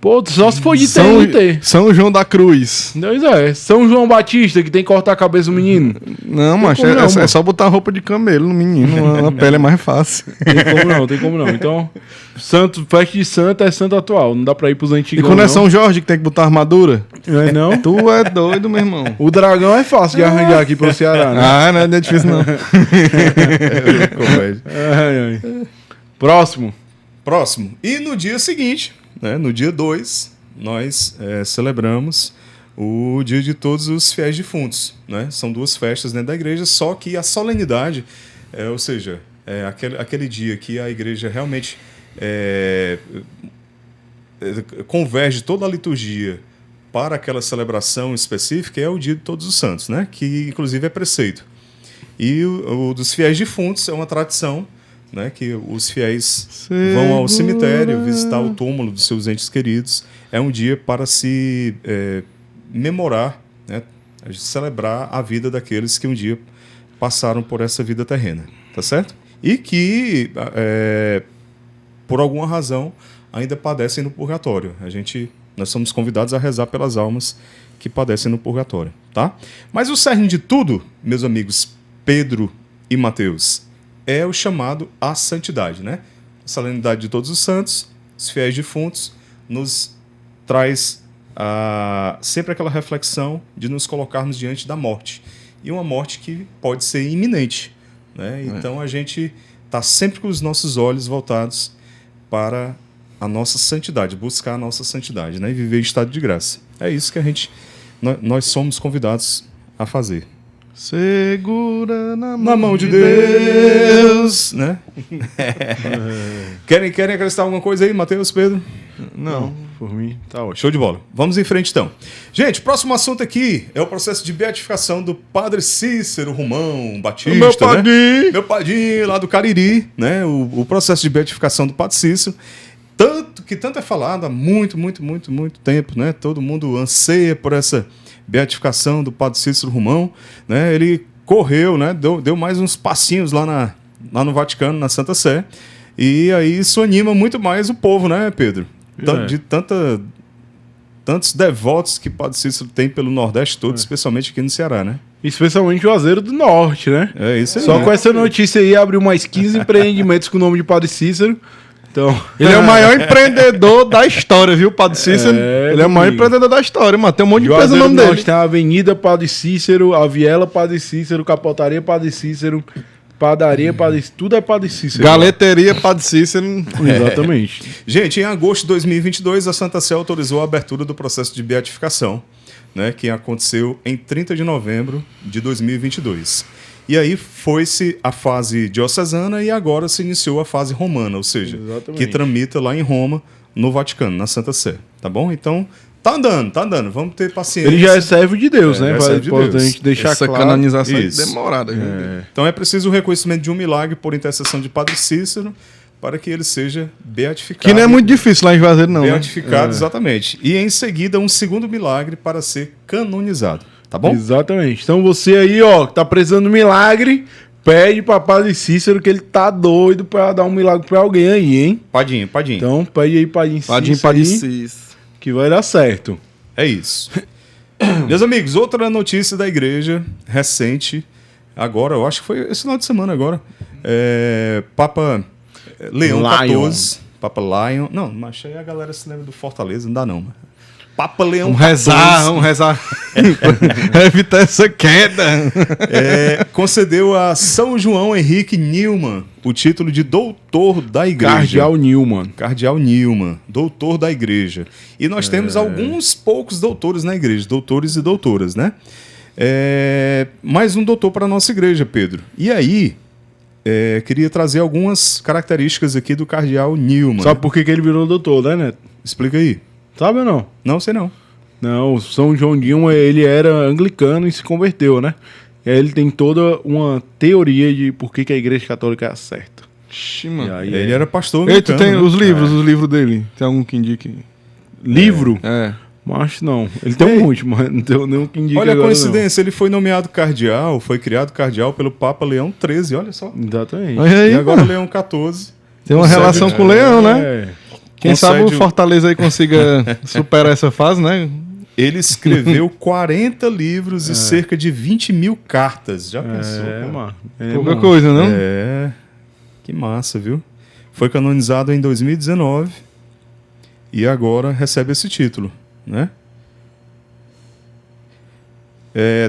Speaker 2: Pô, só se for de TNT.
Speaker 3: São João da Cruz.
Speaker 2: Pois é. São João Batista, que tem que cortar a cabeça do menino.
Speaker 3: Não, macho, é só botar roupa de camelo no menino. A pele é mais fácil.
Speaker 2: Tem como não. Então, festa de santo é santo atual. Não dá pra ir pros antigos.
Speaker 3: E quando é São Jorge que tem que botar armadura?
Speaker 2: Não?
Speaker 3: Tu é doido, meu irmão.
Speaker 2: O dragão é fácil de arranjar aqui pro Ceará, né?
Speaker 3: Não é difícil, não.
Speaker 2: Próximo.
Speaker 1: E no dia seguinte, né, no dia 2, nós celebramos o Dia de Todos os Fiéis Defuntos. Né? São 2 festas dentro da igreja, só que a solenidade, ou seja, aquele dia que a igreja realmente converge toda a liturgia para aquela celebração específica, é o Dia de Todos os Santos, né? Que inclusive é preceito. E o dos Fiéis Defuntos é uma tradição, né, que os fiéis vão ao cemitério visitar o túmulo dos seus entes queridos. É um dia para se memorar, né, celebrar a vida daqueles que um dia passaram por essa vida terrena, tá certo? E que, por alguma razão, ainda padecem no purgatório. Nós somos convidados a rezar pelas almas que padecem no purgatório, tá? Mas o cerne de tudo, meus amigos Pedro e Mateus, é o chamado à santidade, né? A solenidade de todos os santos, os fiéis defuntos, nos traz sempre aquela reflexão de nos colocarmos diante da morte. E uma morte que pode ser iminente, né? Então a gente está sempre com os nossos olhos voltados para a nossa santidade, buscar a nossa santidade, né? E viver em estado de graça. É isso que nós somos convidados a fazer.
Speaker 3: Segura na
Speaker 1: mão de Deus, né? Querem acrescentar alguma coisa aí, Mateus, Pedro?
Speaker 2: Não, por mim tá ótimo.
Speaker 1: Show de bola. Vamos em frente então. Gente, próximo assunto aqui é o processo de beatificação do Padre Cícero Romão Batista,
Speaker 3: meu padrinho,
Speaker 1: né? Meu padrinho lá do Cariri, né? O processo de beatificação do Padre Cícero, tanto é falado há muito tempo, né? Todo mundo anseia por essa beatificação do Padre Cícero Romão, né? Ele correu, né? Deu mais uns passinhos lá no Vaticano, na Santa Sé, E aí isso anima muito mais o povo, né, Pedro?
Speaker 2: É.
Speaker 1: De tantos devotos que Padre Cícero tem pelo Nordeste todo, especialmente aqui no Ceará, né?
Speaker 2: Especialmente Juazeiro do Norte, né?
Speaker 1: É isso aí.
Speaker 2: Só com essa notícia aí abriu mais 15 empreendimentos com o nome de Padre Cícero. Então,
Speaker 3: Ele é o maior empreendedor da história, viu, Padre Cícero? Ele é o maior
Speaker 2: amigo.
Speaker 3: empreendedor da história, mano. Tem um monte de empresa no
Speaker 2: Juazeiro
Speaker 3: nome
Speaker 2: do
Speaker 3: dele.
Speaker 2: Norte tem a Avenida Padre Cícero, a Viela Padre Cícero, Capotaria Padre Cícero, Padaria Padre Cícero, tudo é Padre Cícero.
Speaker 3: Galeteria Padre Cícero.
Speaker 2: Exatamente.
Speaker 1: Gente, em agosto de 2022, a Santa Sé autorizou a abertura do processo de beatificação, né, que aconteceu em 30 de novembro de 2022. E aí foi-se a fase diocesana e agora se iniciou a fase romana, ou seja,
Speaker 2: Exatamente.
Speaker 1: que tramita lá em Roma, no Vaticano, na Santa Sé, tá bom? Então, tá andando, vamos ter paciência.
Speaker 2: Ele já é servo de Deus,
Speaker 1: É,
Speaker 2: né?
Speaker 1: já é
Speaker 2: Vale
Speaker 1: servo de
Speaker 2: importante
Speaker 1: Deus.
Speaker 2: deixar
Speaker 3: Essa
Speaker 2: claro.
Speaker 3: canonização é
Speaker 1: Isso.
Speaker 3: demorada. viu?
Speaker 1: Então é preciso o reconhecimento de um milagre por intercessão de Padre Cícero para que ele seja beatificado.
Speaker 3: Que não é muito difícil lá em Juazeiro, não. Né?
Speaker 1: Beatificado, exatamente. E em seguida um segundo milagre para ser canonizado, tá bom?
Speaker 2: Exatamente. Então você aí, ó, que tá precisando de milagre, pede pra Padre Cícero que ele tá doido pra dar um milagre pra alguém aí, hein?
Speaker 1: Padinho.
Speaker 2: Então pede aí Padre Cícero
Speaker 3: Padinho,
Speaker 2: aí,
Speaker 3: Padre Cícero.
Speaker 2: que vai dar certo.
Speaker 1: É isso. Meus amigos, outra notícia da igreja recente, agora, eu acho que foi esse final de semana agora. Papa Leão
Speaker 2: Lion.
Speaker 1: XIV. Papa Lion. Não, mas aí a galera se lembra do Fortaleza, não dá não. Papa Leão
Speaker 3: Vamos rezar. Evitar essa queda.
Speaker 1: concedeu a São João Henrique Newman o título de doutor da igreja.
Speaker 2: Cardeal Newman.
Speaker 1: Cardeal Newman, doutor da igreja. E nós temos alguns poucos doutores na igreja, doutores e doutoras, né? Mais um doutor para a nossa igreja, Pedro. E aí, queria trazer algumas características aqui do Cardeal Newman.
Speaker 2: Sabe por que ele virou doutor, né, Neto?
Speaker 1: Explica aí.
Speaker 2: Sabe ou não?
Speaker 1: Não sei não.
Speaker 2: Não, o São João Newman, ele era anglicano e se converteu, né? E aí ele tem toda uma teoria de por que a igreja católica é a certa.
Speaker 3: Ixi,
Speaker 2: E
Speaker 3: mano.
Speaker 2: aí,
Speaker 1: Ele era pastor
Speaker 3: Ei, tu
Speaker 1: anglicano,
Speaker 3: tem
Speaker 1: né?
Speaker 3: os livros dele. Tem algum que indique?
Speaker 2: livro?
Speaker 3: É.
Speaker 2: Mas não. Ele tem
Speaker 1: Ei.
Speaker 2: um monte, mas não tem nenhum que indique
Speaker 1: Olha a
Speaker 2: agora,
Speaker 1: coincidência, ele foi nomeado cardeal, foi criado cardeal pelo Papa Leão XIII, olha só.
Speaker 2: não. Exatamente.
Speaker 3: Olha aí,
Speaker 1: E agora
Speaker 3: mano.
Speaker 1: Leão XIV.
Speaker 3: Tem uma
Speaker 1: Concede-
Speaker 3: relação com o Leão, né?
Speaker 2: É.
Speaker 3: Quem
Speaker 1: concede
Speaker 3: sabe o
Speaker 1: o-
Speaker 3: Fortaleza aí consiga superar essa fase, né?
Speaker 1: Ele escreveu 40 livros e cerca de 20 mil cartas. Já pensou? cara?
Speaker 2: Mano. É,
Speaker 3: Pouca
Speaker 2: mano.
Speaker 3: coisa, não?
Speaker 1: É, que massa, viu? Foi canonizado em 2019 e agora recebe esse título, né?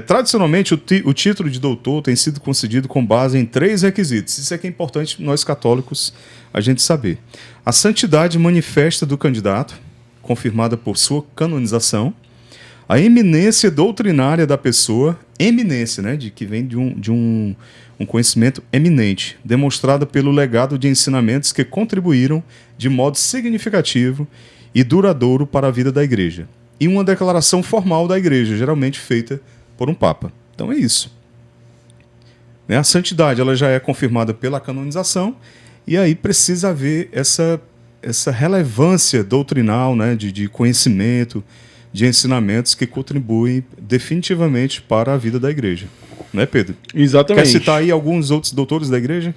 Speaker 1: Tradicionalmente, o título de doutor tem sido concedido com base em 3 requisitos. Isso é que é importante nós católicos a gente saber. A santidade manifesta do candidato, confirmada por sua canonização. A eminência doutrinária da pessoa, eminência, né, que vem de um conhecimento eminente, demonstrada pelo legado de ensinamentos que contribuíram de modo significativo e duradouro para a vida da igreja. E uma declaração formal da igreja, geralmente feita por um papa. Então é isso. Né, a santidade ela já é confirmada pela canonização e aí precisa haver essa relevância doutrinal, né, de conhecimento, de ensinamentos que contribuem definitivamente para a vida da igreja. Né, Pedro?
Speaker 2: Exatamente.
Speaker 1: Quer citar aí alguns outros doutores da igreja?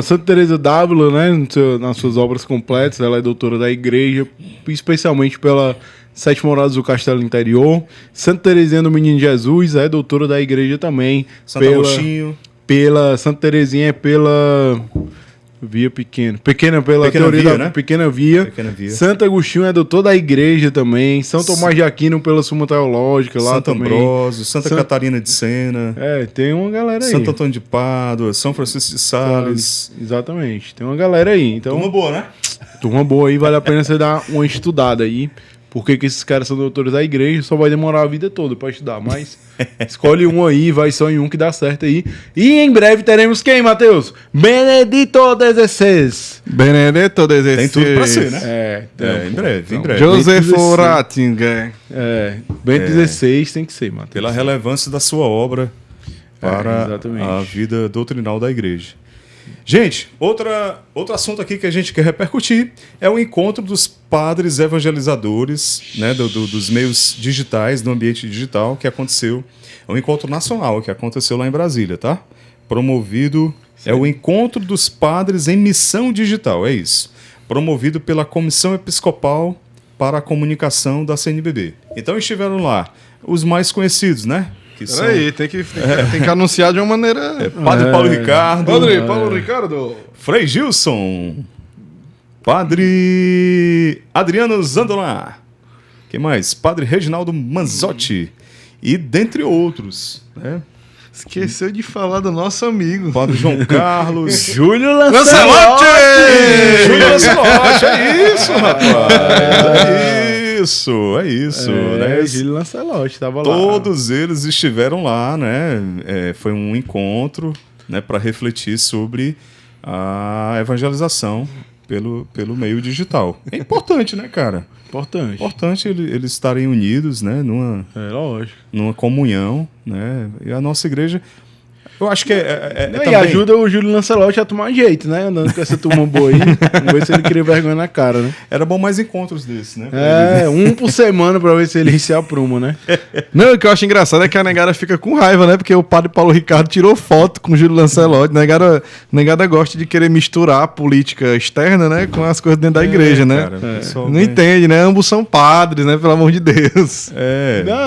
Speaker 2: Santa Teresa d'Ávila, né, nas suas obras completas, ela é doutora da igreja, especialmente pela Sete Moradas do Castelo Interior. Santa Teresinha do Menino Jesus é doutora da igreja também.
Speaker 1: Santo Agostinho.
Speaker 2: Pela Santa Teresinha é pela Via Pequena. Pequena pela
Speaker 1: Pequena
Speaker 2: teoria
Speaker 1: Via,
Speaker 2: da
Speaker 1: né?
Speaker 2: Pequena Via.
Speaker 1: Pequena Via.
Speaker 2: Santo Agostinho é doutor da igreja também. São Tomás de Aquino pela Suma Teológica lá
Speaker 1: Santo
Speaker 2: também.
Speaker 1: Ambrósio, Santa
Speaker 2: San-
Speaker 1: Catarina de Sena,
Speaker 2: Tem uma galera aí.
Speaker 1: Santo Antônio de Pádua, São Francisco de Sales.
Speaker 2: Exatamente. Tem uma galera aí. Então,
Speaker 1: Turma boa, né?
Speaker 2: turma boa aí, vale a pena você dar uma estudada aí. Porque que esses caras são doutores da igreja, só vai demorar a vida toda pra estudar. Mas escolhe um aí, vai só em um que dá certo aí. E em breve teremos quem, Matheus? Benedito XVI.
Speaker 3: Benedetto XVI.
Speaker 1: Tem tudo pra ser, né? Em breve, em breve.
Speaker 3: Joseph
Speaker 2: Benedetto XVI.
Speaker 3: Ratzinger.
Speaker 2: Benedito XVI tem que ser, Matheus.
Speaker 1: Pela relevância da sua obra para
Speaker 2: exatamente.
Speaker 1: a vida doutrinal da igreja. Gente, outro assunto aqui que a gente quer repercutir é o encontro dos padres evangelizadores, né, dos meios digitais, do ambiente digital, que aconteceu. É um encontro nacional que aconteceu lá em Brasília, tá? promovido, é o Encontro dos Padres em Missão Digital, é isso. Promovido pela Comissão Episcopal para a Comunicação da CNBB. Então estiveram lá os mais conhecidos, né?
Speaker 3: Peraí, tem que anunciar de uma maneira...
Speaker 1: Padre Paulo Ricardo.
Speaker 3: Padre Paulo Ricardo.
Speaker 1: Frei Gilson. Padre Adriano Zandolar. Quem mais? Padre Reginaldo Manzotti. E dentre outros, né?
Speaker 3: Esqueceu de falar do nosso amigo.
Speaker 1: Padre João Carlos.
Speaker 2: Júlio Lancelotti!
Speaker 1: Júlio Lancelotti, é isso, rapaz. É isso. Né?
Speaker 2: Júlio Lancelotti, tava lá.
Speaker 1: Todos eles estiveram lá, né? Foi um encontro, né, para refletir sobre a evangelização pelo meio digital. É importante, né, cara? Importante eles estarem unidos, né,
Speaker 2: lógico.
Speaker 1: numa comunhão, né? E a nossa igreja, eu acho que
Speaker 2: E
Speaker 1: também...
Speaker 2: ajuda o Júlio Lancelotti a tomar jeito, né? Andando com essa turma boa aí. Vamos ver se ele cria vergonha na cara, né?
Speaker 1: Era bom mais encontros desses, né?
Speaker 2: Um por semana pra ver se ele se apruma, né?
Speaker 3: Não, o que eu acho engraçado é que a negada fica com raiva, né? Porque o padre Paulo Ricardo tirou foto com o Júlio Lancelotti. Negada gosta de querer misturar a política externa, né? Com as coisas dentro da igreja, né?
Speaker 1: Cara,
Speaker 3: Não entende, né? Ambos são padres, né? Pelo amor de Deus.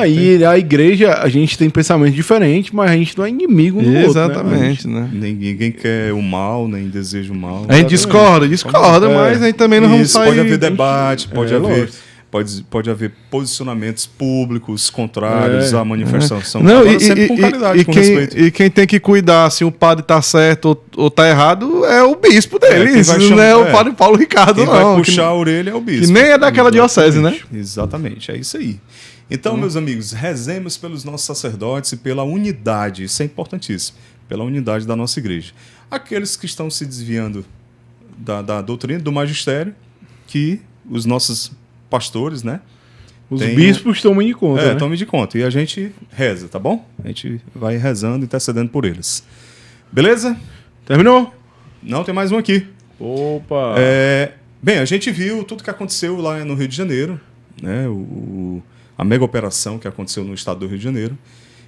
Speaker 2: E a igreja, a gente tem pensamento diferente, mas a gente não é inimigo um do outro,
Speaker 3: Exatamente, né?
Speaker 1: Ninguém quer o mal, nem deseja o mal.
Speaker 3: A gente discorda, mas a gente também não vamos sair...
Speaker 1: Pode haver debate,
Speaker 2: lógico.
Speaker 1: pode haver posicionamentos públicos contrários à manifestação.
Speaker 3: Não,
Speaker 1: agora, sempre com qualidade, com respeito.
Speaker 3: E quem tem que cuidar se o padre tá certo ou tá errado é o bispo dele.
Speaker 1: Quem
Speaker 3: Isso
Speaker 1: vai
Speaker 3: não é o padre Paulo Ricardo,
Speaker 1: Quem
Speaker 3: não.
Speaker 1: vai puxar a orelha é o bispo.
Speaker 3: Que nem é daquela diocese, né?
Speaker 1: Exatamente, é isso aí. Então, meus amigos, rezemos pelos nossos sacerdotes e pela unidade, isso é importantíssimo, pela unidade da nossa igreja. Aqueles que estão se desviando da doutrina, do magistério, que os nossos pastores, né?
Speaker 2: Os bispos tomam de conta, né?
Speaker 1: Tomem de conta. E a gente reza, tá bom? A gente vai rezando e intercedendo por eles. Beleza?
Speaker 2: Terminou?
Speaker 1: Não, tem mais um aqui.
Speaker 2: Opa!
Speaker 1: Bem, a gente viu tudo que aconteceu lá no Rio de Janeiro, né? A mega operação que aconteceu no estado do Rio de Janeiro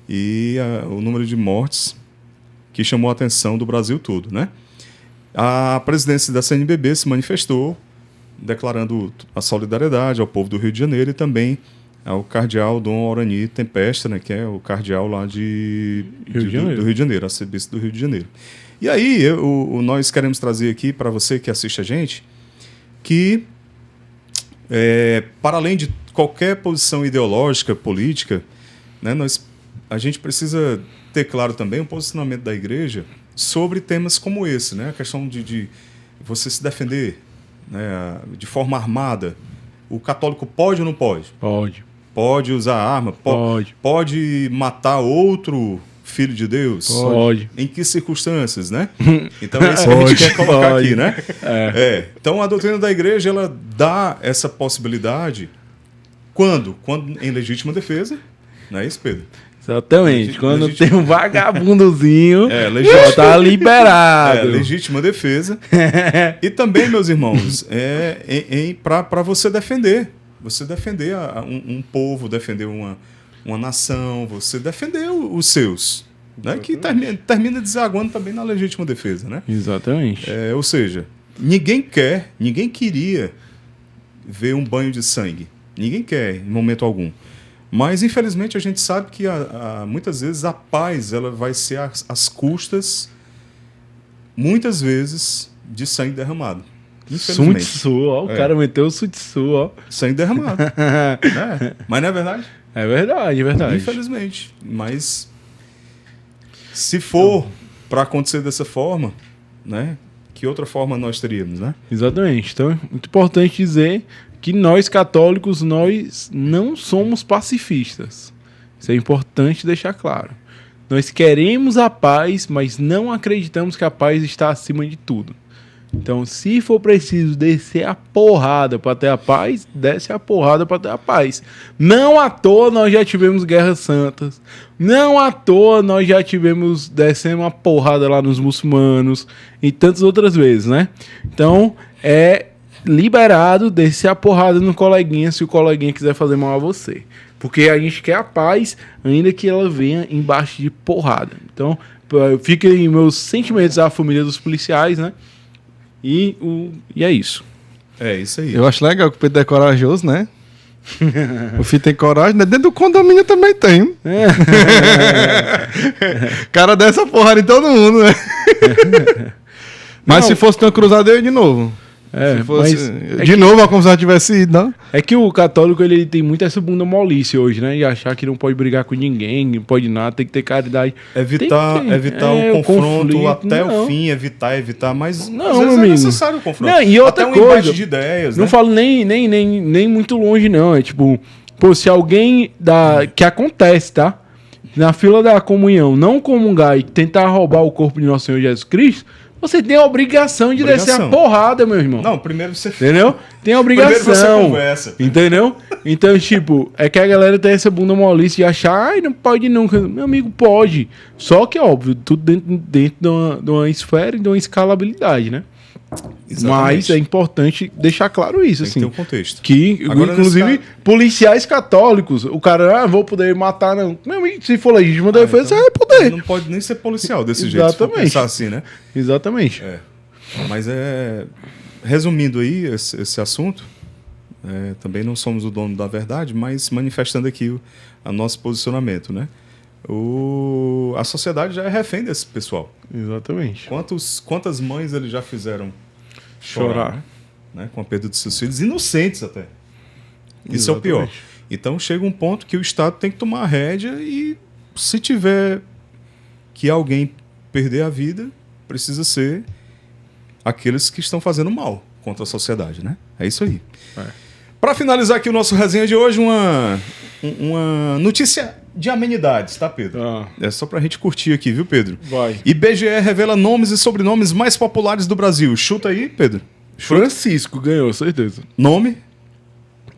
Speaker 1: e o número de mortes que chamou a atenção do Brasil todo, né? A presidência da CNBB se manifestou declarando a solidariedade ao povo do Rio de Janeiro e também ao cardeal Dom Orani Tempesta, né, que é o cardeal lá do Rio de Janeiro, arcebispo do Rio de Janeiro. E aí, nós queremos trazer aqui para você que assiste a gente que, para além de qualquer posição ideológica, política, né, a gente precisa ter claro também o posicionamento da igreja sobre temas como esse, né? A questão de você se defender, né, de forma armada. O católico pode ou não pode?
Speaker 2: Pode.
Speaker 1: Pode usar arma?
Speaker 2: Pode.
Speaker 1: Pode matar outro filho de Deus?
Speaker 2: Pode.
Speaker 1: Em que circunstâncias, né? Então é isso que a gente quer colocar aqui, né? Então a doutrina da igreja, ela dá essa possibilidade quando em legítima defesa, não é isso, Pedro?
Speaker 2: Exatamente. Quando tem um vagabundozinho, tá
Speaker 1: liberado.
Speaker 2: liberado.
Speaker 1: Legítima defesa. E também, meus irmãos, para você defender. Você defender um povo, defender uma nação, você defender os seus. Né? Que termina desaguando também na legítima defesa. Né?
Speaker 2: Exatamente.
Speaker 1: Ou seja, ninguém queria ver um banho de sangue. Ninguém quer, em momento algum. Mas, infelizmente, a gente sabe que muitas vezes a paz ela vai ser às custas, muitas vezes, de sangue derramado.
Speaker 2: Sun Tzu, ó. O cara meteu o Sun Tzu, ó.
Speaker 1: Sangue derramado. Mas não é verdade?
Speaker 2: É verdade.
Speaker 1: Infelizmente. Mas, se for para acontecer dessa forma, né, que outra forma nós teríamos, né?
Speaker 2: Exatamente. Então, é muito importante dizer que nós, católicos, nós não somos pacifistas. Isso é importante deixar claro. Nós queremos a paz, mas não acreditamos que a paz está acima de tudo. Então, se for preciso descer a porrada para ter a paz, desce a porrada para ter a paz. Não à toa nós já tivemos guerras santas. Não à toa nós já tivemos descendo uma porrada lá nos muçulmanos e tantas outras vezes, né? Então, liberado descer a porrada no coleguinha se o coleguinha quiser fazer mal a você. Porque a gente quer a paz, ainda que ela venha embaixo de porrada. Então, Fiquem meus sentimentos à família dos policiais, né? E é isso.
Speaker 1: É isso aí.
Speaker 3: Eu acho legal que o Pedro é corajoso, né? O filho tem coragem, né? Dentro do condomínio também tem. O cara dessa porrada em todo mundo, né? Mas
Speaker 2: Não.
Speaker 3: se fosse uma cruzada, eu ia de novo. Se fosse... de novo, como se ela tivesse ido, não?
Speaker 2: É que o católico, ele tem muito essa bunda molice hoje, né? E achar que não pode brigar com ninguém, não pode nada, tem que ter caridade.
Speaker 1: Evitar o confronto até o fim, evitar, mas
Speaker 2: Não,
Speaker 1: às vezes
Speaker 2: meu
Speaker 1: é
Speaker 2: amigo.
Speaker 1: necessário o confronto.
Speaker 2: Não, e outra
Speaker 1: até um
Speaker 2: coisa,
Speaker 1: embate de ideias,
Speaker 2: Não
Speaker 1: né?
Speaker 2: falo nem muito longe, não. É tipo, pô, se alguém que acontece, tá? Na fila da comunhão, não comungar e tentar roubar o corpo de nosso Senhor Jesus Cristo, você tem a obrigação de descer a porrada, meu irmão.
Speaker 1: Não, primeiro você...
Speaker 2: Entendeu? Tem a
Speaker 1: Primeiro você
Speaker 2: obrigação.
Speaker 1: conversa.
Speaker 2: Entendeu? Então, tipo, é que a galera tem essa bunda molice de achar, ai, não pode nunca. Meu amigo, pode. Só que, óbvio, tudo dentro de uma esfera e de uma escalabilidade, né?
Speaker 1: Exatamente.
Speaker 2: Mas é importante deixar claro isso,
Speaker 1: Tem
Speaker 2: assim.
Speaker 1: que ter um contexto.
Speaker 2: Que,
Speaker 1: Agora,
Speaker 2: inclusive,
Speaker 1: nesse
Speaker 2: policiais católicos, o cara, vou poder matar, não. Meu amigo, se for legítima defesa,
Speaker 1: então,
Speaker 2: você vai poder.
Speaker 1: Não pode nem ser policial desse jeito, se for
Speaker 2: Exatamente.
Speaker 1: pensar assim, né?
Speaker 2: Exatamente.
Speaker 1: Mas resumindo aí esse assunto, também não somos o dono da verdade, mas manifestando aqui o nosso posicionamento, né? A sociedade já é refém desse pessoal.
Speaker 2: Exatamente.
Speaker 1: Quantas mães eles já fizeram
Speaker 2: Chorar.
Speaker 1: né? Com a perda de seus filhos, inocentes até. Isso é o pior.
Speaker 2: Exatamente.
Speaker 1: Então chega um ponto que o Estado tem que tomar a rédea e, se tiver que alguém perder a vida, precisa ser aqueles que estão fazendo mal contra a sociedade, né? É isso aí. Para finalizar aqui o nosso resenha de hoje, uma notícia de amenidades, tá, Pedro? É só pra gente curtir aqui, viu, Pedro?
Speaker 2: Vai.
Speaker 1: IBGE revela nomes e sobrenomes mais populares do Brasil. Chuta aí, Pedro.
Speaker 2: Francisco ganhou, certeza.
Speaker 1: Nome?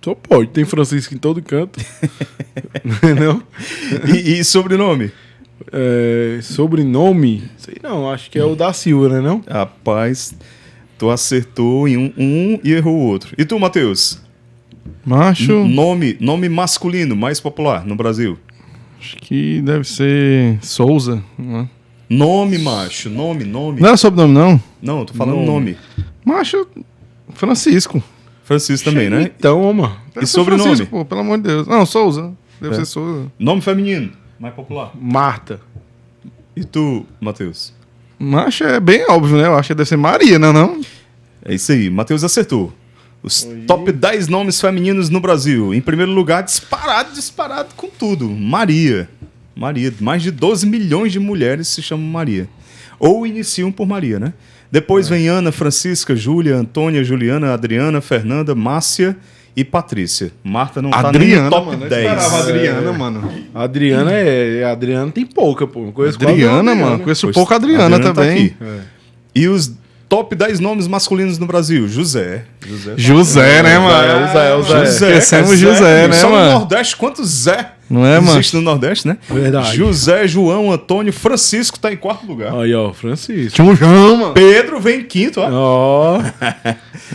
Speaker 2: Só pode, tem Francisco em todo canto. Não?
Speaker 1: E sobrenome?
Speaker 2: Sobrenome? Sei não, acho que é o da Silva, né não?
Speaker 1: Rapaz, tu acertou em um e errou o outro. E tu, Matheus?
Speaker 3: Macho,
Speaker 1: Nome masculino mais popular no Brasil?
Speaker 3: acho que deve ser Souza. Não é?
Speaker 1: Nome, macho. Nome.
Speaker 3: Não é sobrenome, não?
Speaker 1: Não, tô falando nome.
Speaker 3: Macho, Francisco.
Speaker 1: Francisco também, né?
Speaker 2: Então, mano.
Speaker 3: Deve
Speaker 1: E
Speaker 3: ser
Speaker 1: sobrenome?
Speaker 3: Francisco, pô, pelo amor de Deus. Não, Souza. Deve ser Souza.
Speaker 1: Nome feminino mais popular.
Speaker 2: Marta.
Speaker 1: E tu, Matheus?
Speaker 3: Macho é bem óbvio, né? Eu acho que deve ser Maria, não?
Speaker 1: É isso aí, Matheus acertou. Os top 10 nomes femininos no Brasil. Em primeiro lugar, disparado com tudo. Maria. Mais de 12 milhões de mulheres se chamam Maria. Ou iniciam por Maria, né? Depois vem Ana, Francisca, Júlia, Antônia, Juliana, Adriana, Fernanda, Márcia e Patrícia. Marta não tá nem no top 10.
Speaker 3: Adriana, mano.
Speaker 2: A Adriana a Adriana tem pouca, pô. Eu conheço
Speaker 3: Adriana, mano. Conheço
Speaker 1: Pois,
Speaker 3: pouco a Adriana
Speaker 1: tá
Speaker 3: também.
Speaker 1: aqui. E os top 10 nomes masculinos no Brasil? José,
Speaker 3: Né, mano? Esquecemos José, né,
Speaker 1: Só no
Speaker 3: mano?
Speaker 1: Nordeste, quantos Zé
Speaker 3: Não é, mano?
Speaker 1: existe no Nordeste, né?
Speaker 2: Verdade.
Speaker 1: José, João, Antônio, Francisco tá em quarto lugar.
Speaker 2: Aí, ó, Francisco.
Speaker 3: Tchum, mano.
Speaker 1: Pedro vem em quinto, ó.
Speaker 2: Ó,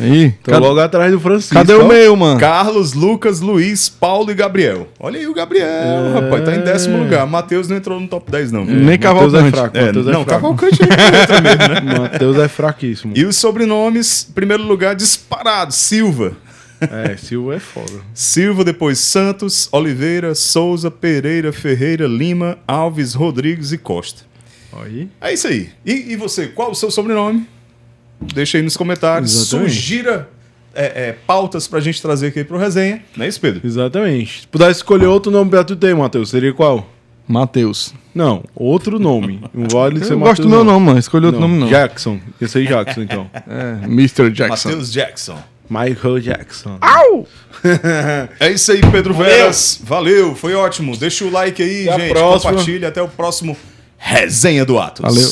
Speaker 3: Aí,
Speaker 2: tô logo atrás do Francisco.
Speaker 3: cadê o
Speaker 2: ó.
Speaker 3: meu, mano?
Speaker 1: Carlos, Lucas, Luiz, Paulo e Gabriel. Olha aí o Gabriel, rapaz, tá em 10º lugar. Matheus não entrou no top 10, não.
Speaker 3: Nem
Speaker 2: Matheus é
Speaker 3: Cavalcante.
Speaker 2: fraco. Matheus é
Speaker 1: não,
Speaker 2: fraco.
Speaker 1: Cavalcante é outra mesmo, né?
Speaker 2: Matheus é fraquíssimo.
Speaker 1: E os sobrenomes, primeiro lugar, disparado, Silva.
Speaker 2: Silva é foda.
Speaker 1: Silva, depois Santos, Oliveira, Souza, Pereira, Ferreira, Lima, Alves, Rodrigues e Costa.
Speaker 2: Aí.
Speaker 1: É isso aí. E você, qual o seu sobrenome? Deixa aí nos comentários.
Speaker 2: Exatamente.
Speaker 1: Sugira pautas pra gente trazer aqui pro resenha. Não é isso, Pedro?
Speaker 2: Exatamente. Se pudesse escolher outro nome pra tu ter, Matheus, seria qual?
Speaker 3: Matheus.
Speaker 2: Não, outro nome. Não vale ser
Speaker 3: Eu
Speaker 2: Matheus,
Speaker 3: gosto do meu nome, mano. Escolhi outro nome, não.
Speaker 2: Jackson. Eu sei Jackson, então.
Speaker 3: É, Mr. Jackson.
Speaker 1: Matheus Jackson.
Speaker 2: Michael Jackson.
Speaker 1: É isso aí, Pedro Veras. Valeu, foi ótimo. Deixa o like aí,
Speaker 2: Até a
Speaker 1: gente.
Speaker 2: próxima.
Speaker 1: Compartilha. Até o próximo Resenha do Atos.
Speaker 3: Valeu.